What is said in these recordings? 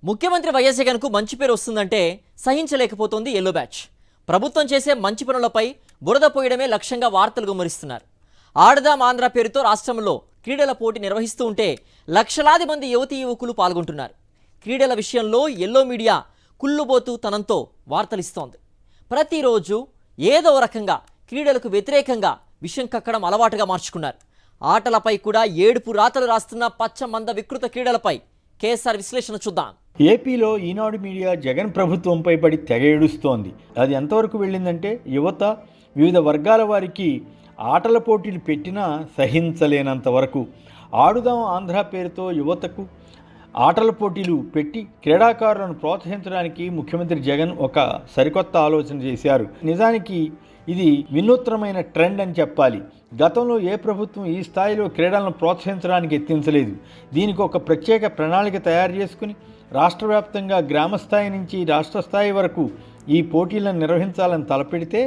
ముఖ్యమంత్రి వైఎస్ జగన్కు మంచి పేరు వస్తుందంటే సహించలేకపోతోంది ఎల్లో బ్యాచ్. ప్రభుత్వం చేసే మంచి పనులపై బురద పోయడమే లక్ష్యంగా వార్తలు గుమ్మరిస్తున్నారు. ఆడదాం ఆంధ్ర పేరుతో రాష్ట్రంలో క్రీడల పోటీ నిర్వహిస్తూ ఉంటే లక్షలాది మంది యువతీ యువకులు పాల్గొంటున్నారు. క్రీడల విషయంలో ఎల్లో మీడియా కుళ్ళుబోతూ తనంతో వార్తలిస్తోంది. ప్రతిరోజు ఏదో రకంగా క్రీడలకు వ్యతిరేకంగా విషయం కక్కడం అలవాటుగా మార్చుకున్నారు. ఆటలపై కూడా ఏడుపు రాతలు రాస్తున్న పచ్చమంద వికృత క్రీడలపై కేఎస్ఆర్ విశ్లేషణ చూద్దాం. ఏపీలో ఈనాడు మీడియా జగన్ ప్రభుత్వంపై పడి తెగ ఏడుస్తోంది. అది ఎంతవరకు వెళ్ళిందంటే యువత, వివిధ వర్గాల వారికి ఆటల పోటీలు పెట్టినా సహించలేనంత వరకు. ఆడుదాం ఆంధ్ర పేరుతో యువతకు ఆటల పోటీలు పెట్టి క్రీడాకారులను ప్రోత్సహించడానికి ముఖ్యమంత్రి జగన్ ఒక సరికొత్త ఆలోచన చేశారు. నిజానికి ఇది వినూత్నమైన ట్రెండ్ అని చెప్పాలి. గతంలో ఏ ప్రభుత్వం ఈ స్థాయిలో క్రీడలను ప్రోత్సహించడానికి యత్నించలేదు. దీనికి ఒక ప్రత్యేక ప్రణాళిక తయారు చేసుకుని రాష్ట్ర వ్యాప్తంగా గ్రామ స్థాయి నుంచి రాష్ట్ర స్థాయి వరకు ఈ పోటీలను నిర్వహించాలని తలపెడితే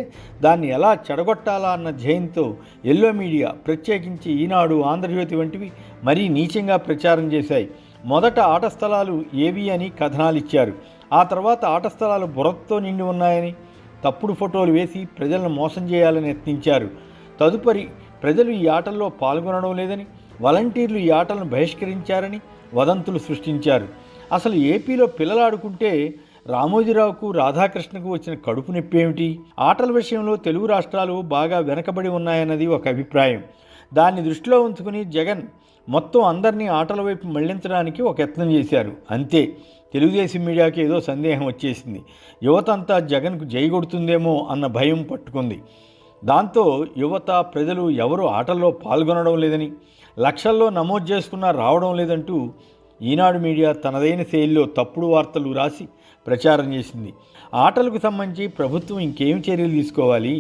దాన్ని ఎలా చెడగొట్టాలా అన్న ధ్యేయంతో ఎల్లో మీడియా, ప్రత్యేకించి ఈనాడు, ఆంధ్రజ్యోతి వంటివి మరీ నీచంగా ప్రచారం చేశాయి. మొదట ఆట స్థలాలు ఏవి అని కథనాలు ఇచ్చారు. ఆ తర్వాత ఆట స్థలాలు బురదతో నిండి ఉన్నాయని తప్పుడు ఫోటోలు వేసి ప్రజలను మోసం చేయాలని యత్నించారు. తదుపరి ప్రజలు ఈ ఆటల్లో పాల్గొనడం లేదని, వాలంటీర్లు ఈ ఆటలను బహిష్కరించారని వదంతులు సృష్టించారు. అసలు ఏపీలో పిల్లలు ఆడుకుంటే రామోజీరావుకు, రాధాకృష్ణకు వచ్చిన కడుపు నొప్పి ఏమిటి? ఆటల విషయంలో తెలుగు రాష్ట్రాలు బాగా వెనకబడి ఉన్నాయన్నది ఒక అభిప్రాయం. దాన్ని దృష్టిలో ఉంచుకుని జగన్ మొత్తం అందరినీ ఆటల వైపు మళ్లించడానికి ఒక యత్నం చేశారు. అంతే, తెలుగుదేశం మీడియాకి ఏదో సందేహం వచ్చేసింది. యువతంతా జగన్కు జై కొడుతుందేమో అన్న భయం పట్టుకుంది. దాంతో యువత, ప్రజలు ఎవరు ఆటల్లో పాల్గొనడం లేదని, లక్షల్లో నమోదు చేసుకున్నా రావడం లేదంటూ ఈనాడు మీడియా తనదైన శైలిలో తప్పుడు వార్తలు రాసి ప్రచారం చేసింది. ఆటలకు సంబంధించి ప్రభుత్వం ఇంకేం చర్యలు తీసుకోవాలి,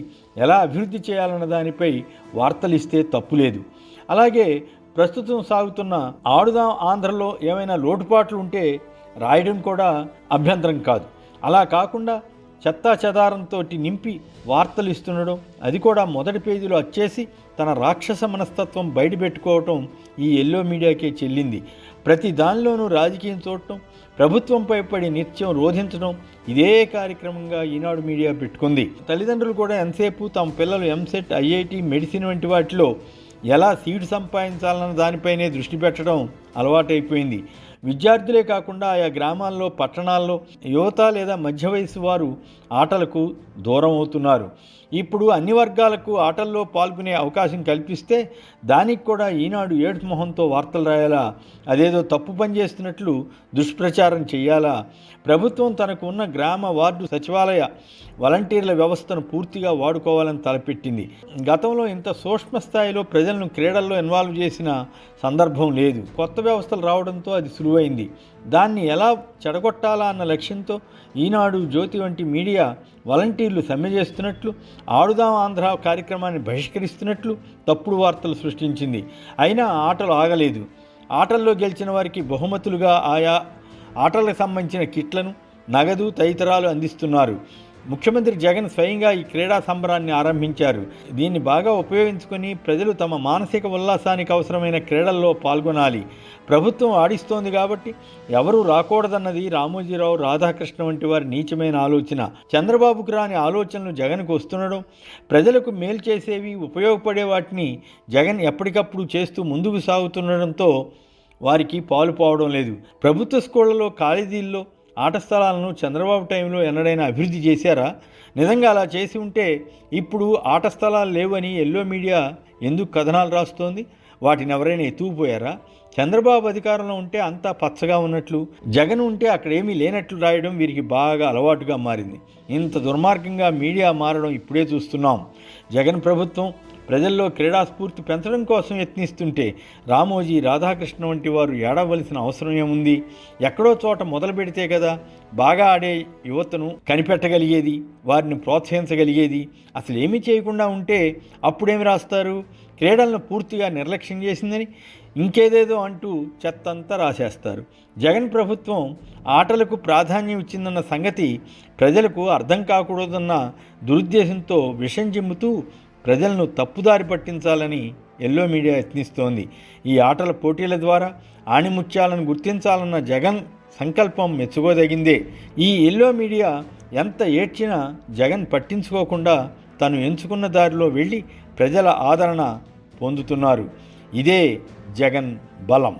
ఎలా అభివృద్ధి చేయాలన్న దానిపై వార్తలు ఇస్తే తప్పులేదు. అలాగే ప్రస్తుతం సాగుతున్న ఆడుదాం ఆంధ్రలో ఏమైనా లోటుపాట్లు ఉంటే రాయడం కూడా అభ్యంతరం కాదు. అలా కాకుండా చెత్తా చెదారంతో నింపి వార్తలు ఇస్తుండడం, అది కూడా మొదటి పేజీలో వచ్చేసి తన రాక్షస మనస్తత్వం బయటపెట్టుకోవటం ఈ ఎల్లో మీడియాకే చెల్లింది. ప్రతి దానిలోనూ రాజకీయం చూడటం, ప్రభుత్వంపై పడి నిత్యం రోధించడం ఇదే కార్యక్రమంగా ఈనాడు మీడియా పెట్టుకుంది. తల్లిదండ్రులు కూడా ఎంతసేపు తమ పిల్లలు ఎంసెట్, ఐఐటి, మెడిసిన్ వంటి వాటిలో ఎలా సీటు సంపాదించాలన్న దానిపైనే దృష్టి పెట్టడం అలవాటైపోయింది. విద్యార్థులే కాకుండా ఆయా గ్రామాల్లో, పట్టణాల్లో యువత లేదా మధ్య వయసు వారు ఆటలకు దూరం అవుతున్నారు. ఇప్పుడు అన్ని వర్గాలకు ఆటల్లో పాల్గొనే అవకాశం కల్పిస్తే దానికి కూడా ఈనాడు ఏడుపు మొహంతో వార్తలు రాయాలా? అదేదో తప్పు పని చేస్తున్నట్లు దుష్ప్రచారం చేయాలా? ప్రభుత్వం తనకు ఉన్న గ్రామ, వార్డు, సచివాలయ వాలంటీర్ల వ్యవస్థను పూర్తిగా వాడుకోవాలని తలపెట్టింది. గతంలో ఇంత సూక్ష్మ స్థాయిలో ప్రజలను క్రీడల్లో ఇన్వాల్వ్ చేసిన సందర్భం లేదు. కొత్త వ్యవస్థలు రావడంతో అది సులువైంది. దాన్ని ఎలా చెడగొట్టాలా అన్న లక్ష్యంతో ఈనాడు, జ్యోతి వంటి మీడియా వాలంటీర్లు సమ్మె చేస్తున్నట్లు, ఆడుదాం ఆంధ్ర కార్యక్రమాన్ని బహిష్కరిస్తున్నట్లు తప్పుడు వార్తలు సృష్టించింది. అయినా ఆటలు ఆగలేదు. ఆటల్లో గెలిచిన వారికి బహుమతులుగా ఆయా ఆటలకు సంబంధించిన కిట్లను, నగదు తదితరాలు అందిస్తున్నారు. ముఖ్యమంత్రి జగన్ స్వయంగా ఈ క్రీడా సంబరాన్ని ఆరంభించారు. దీన్ని బాగా ఉపయోగించుకొని ప్రజలు తమ మానసిక ఉల్లాసానికి అవసరమైన క్రీడల్లో పాల్గొనాలి. ప్రభుత్వం ఆడిస్తోంది కాబట్టి ఎవరూ రాకూడదన్నది రామోజీరావు, రాధాకృష్ణ వంటి వారి నీచమైన ఆలోచన. చంద్రబాబుకు రాని ఆలోచనలు జగన్కు వస్తుండడం, ప్రజలకు మేలు చేసేవి, ఉపయోగపడే వాటిని జగన్ ఎప్పటికప్పుడు చేస్తూ ముందుకు సాగుతుండడంతో వారికి పాలు పోవడం లేదు. ప్రభుత్వ స్కూళ్లలో, కాలేజీల్లో ఆట స్థలాలను చంద్రబాబు టైంలో ఎన్నడైనా అభివృద్ధి చేశారా? నిజంగా అలా చేసి ఉంటే ఇప్పుడు ఆట స్థలాలు లేవని ఎల్లో మీడియా ఎందుకు కథనాలు రాస్తోంది? వాటిని ఎవరైనా ఎత్తుకుపోయారా? చంద్రబాబు అధికారంలో ఉంటే అంతా పచ్చగా ఉన్నట్లు, జగన్ ఉంటే అక్కడేమీ లేనట్లు రాయడం వీరికి బాగా అలవాటుగా మారింది. ఇంత దుర్మార్గంగా మీడియా మారడం ఇప్పుడే చూస్తున్నాం. జగన్ ప్రభుత్వం ప్రజల్లో క్రీడా స్ఫూర్తి పెంచడం కోసం యత్నిస్తుంటే రామోజీ, రాధాకృష్ణ వంటి వారు ఏడవలసిన అవసరం ఏముంది? ఎక్కడో చోట మొదలు పెడితే కదా బాగా ఆడే యువతను కనిపెట్టగలిగేది, వారిని ప్రోత్సహించగలిగేది. అసలు ఏమీ చేయకుండా ఉంటే అప్పుడేమి రాస్తారు? క్రీడలను పూర్తిగా నిర్లక్ష్యం చేసిందని ఇంకేదేదో అంటూ చెత్తంతా రాసేస్తారు. జగన్ ప్రభుత్వం ఆటలకు ప్రాధాన్యం ఇచ్చిందన్న సంగతి ప్రజలకు అర్థం కాకూడదన్న దురుద్దేశంతో విషం చిమ్ముతూ ప్రజలను తప్పుదారి పట్టించాలని ఎల్లో మీడియా యత్నిస్తోంది. ఈ ఆటల పోటీల ద్వారా ఆణిముత్యాలను గుర్తించాలన్న జగన్ సంకల్పం మెచ్చుకోదగిందే. ఈ ఎల్లో మీడియా ఎంత ఏడ్చినా జగన్ పట్టించుకోకుండా తను ఎంచుకున్న దారిలో వెళ్ళి ప్రజల ఆదరణ పొందుతున్నారు. ఇదే జగన్ బలం.